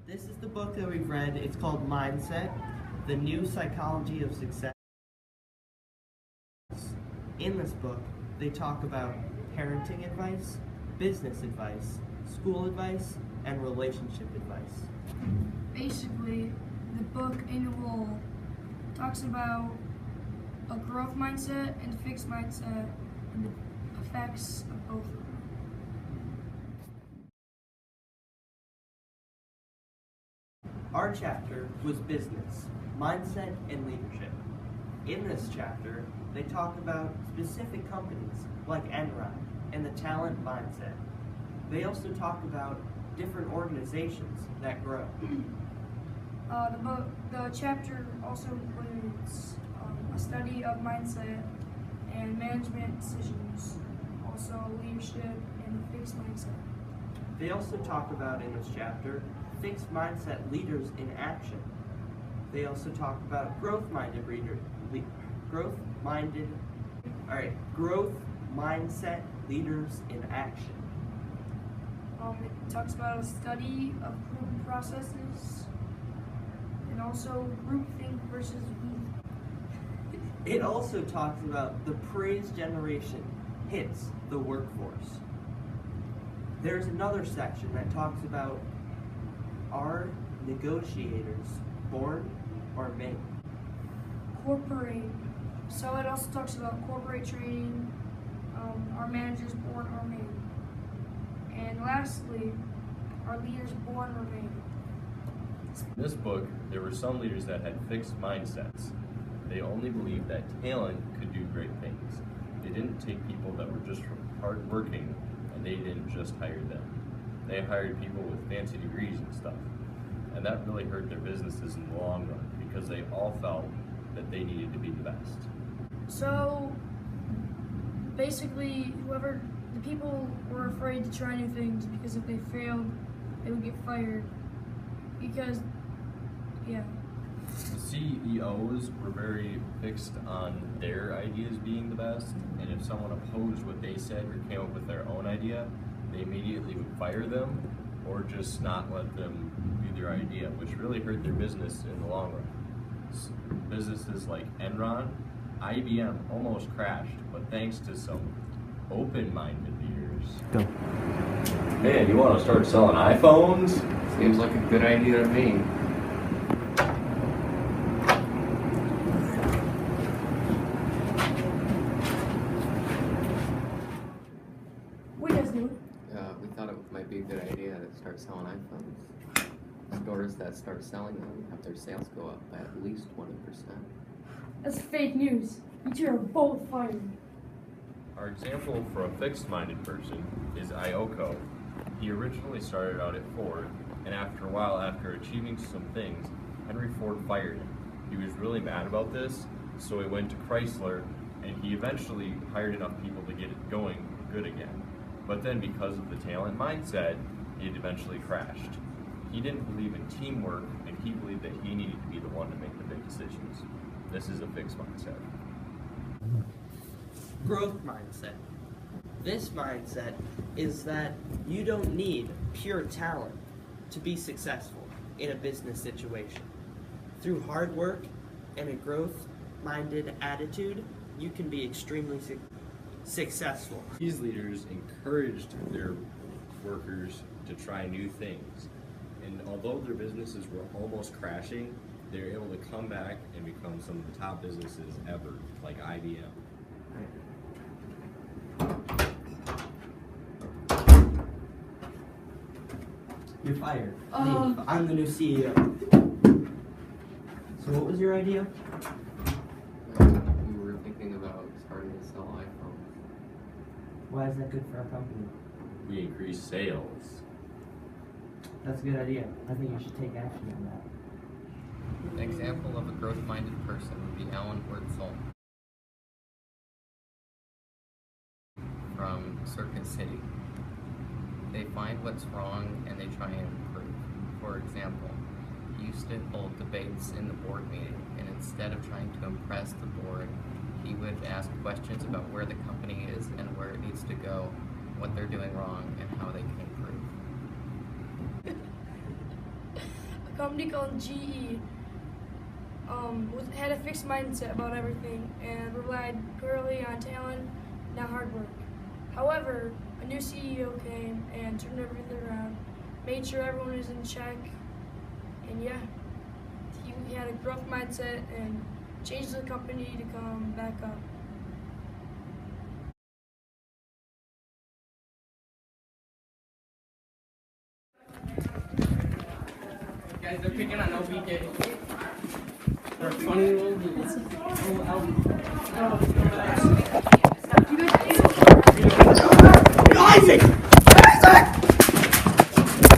This is the book that we've read. It's called Mindset, The New Psychology of Success. In this book, they talk about parenting advice, business advice, school advice, and relationship advice. Basically, the book in whole talks about a growth mindset and a fixed mindset and the effects of both of them. Our chapter was business, mindset, and leadership. In this chapter, they talk about specific companies like Enron and the talent mindset. They also talk about different organizations that grow. The chapter also includes a study of mindset and management decisions, also leadership and a fixed mindset. They also talk about in this chapter fixed mindset leaders in action. They also talk about growth mindset leaders in action. It talks about a study of group processes and also groupthink versus weak. It also talks about the praise generation hits the workforce. There's another section that talks about, are negotiators born or made? Corporate. So it also talks about corporate training, are managers born or made? And lastly, are leaders born or made? In this book, there were some leaders that had fixed mindsets. They only believed that talent could do great things. They didn't take people that were just hardworking, and they didn't just hire them. They hired people with fancy degrees and stuff. And that really hurt their businesses in the long run because they all felt that they needed to be the best. So basically, the people were afraid to try new things because if they failed, they would get fired. Because, yeah. The CEOs were very fixed on their ideas being the best, and if someone opposed what they said or came up with their own idea, they immediately would fire them or just not let them do their idea, which really hurt their business in the long run. Businesses like Enron, IBM almost crashed, but thanks to some open-minded leaders. Go. Man, you want to start selling iPhones? Seems like a good idea to me. What do you guys do? We thought it might be a good idea to start selling iPhones. Stores that start selling them have their sales go up by at least 20%. That's fake news. You two are both fired. Our example for a fixed-minded person is Ioko. He originally started out at Ford, and after a while, after achieving some things, Henry Ford fired him. He was really mad about this, so he went to Chrysler, and he eventually hired enough people to get it going good again. But then because of the talent mindset, it eventually crashed. He didn't believe in teamwork, and he believed that he needed to be the one to make the big decisions. This is a fixed mindset. Growth mindset. This mindset is that you don't need pure talent to be successful in a business situation. Through hard work and a growth-minded attitude, you can be extremely successful. These leaders encouraged their workers to try new things. And although their businesses were almost crashing, they were able to come back and become some of the top businesses ever, like IBM. You're fired. Leave. I'm the new CEO. So what was your idea? We were thinking about starting to sell iPhones. Why is that good for our company? We increased sales. That's a good idea. I think you should take action on that. An example of a growth-minded person would be Alan Wurtzel from Circuit City. They find what's wrong and they try and improve. For example, he used to hold debates in the board meeting, and instead of trying to impress the board, he would ask questions about where the company is and where it needs to go, what they're doing wrong, and how they can improve. company called GE had a fixed mindset about everything and relied purely on talent, not hard work. However, a new CEO came and turned everything around, made sure everyone was in check, and yeah, he had a growth mindset and changed the company to come back up. Guys, they're picking on OBJ. They're funny little dudes. Isaac! Isaac!